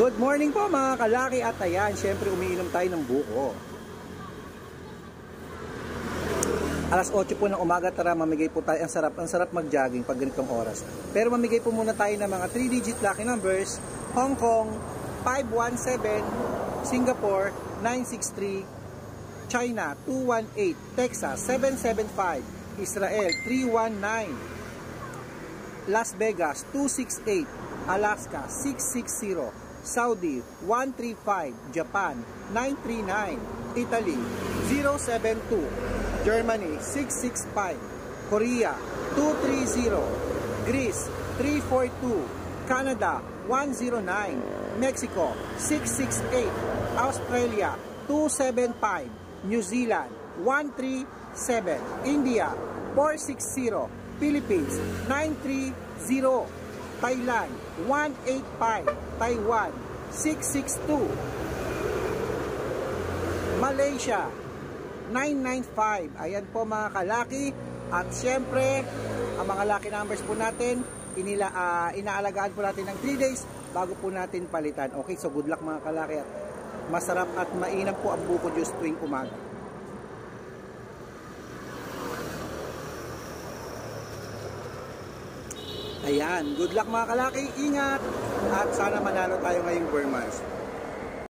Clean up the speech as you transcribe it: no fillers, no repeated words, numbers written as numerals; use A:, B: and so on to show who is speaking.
A: Good morning po mga kalaki at ayan, syempre umiinom tayo ng buko. Alas 8 po ng umaga, tara mamigay po tayo. Ang sarap mag-jogging pag ganitong oras. Pero mamigay po muna tayo ng mga 3-digit lucky numbers. Hong Kong 517, Singapore 963, China 218, Texas 775, Israel 319, Las Vegas 268, Alaska 660, Saudi 135, Japan 939, Italy 072, Germany 665, Korea 230, Greece 342, Canada 109, Mexico 668, Australia 275, New Zealand 137, India 460, Philippines 930, Thailand 185, Taiwan 662, Malaysia 995. Ayan po mga kalaki. At syempre, ang mga lucky numbers po natin, inaalagaan po natin ng 3 days bago po natin palitan. Okay, so good luck mga kalaki. At masarap at mainam po ang buko juice tuwing umaga. Ayan, good luck mga kalaki. Ingat. At sana manalo tayo ngayong 4 months.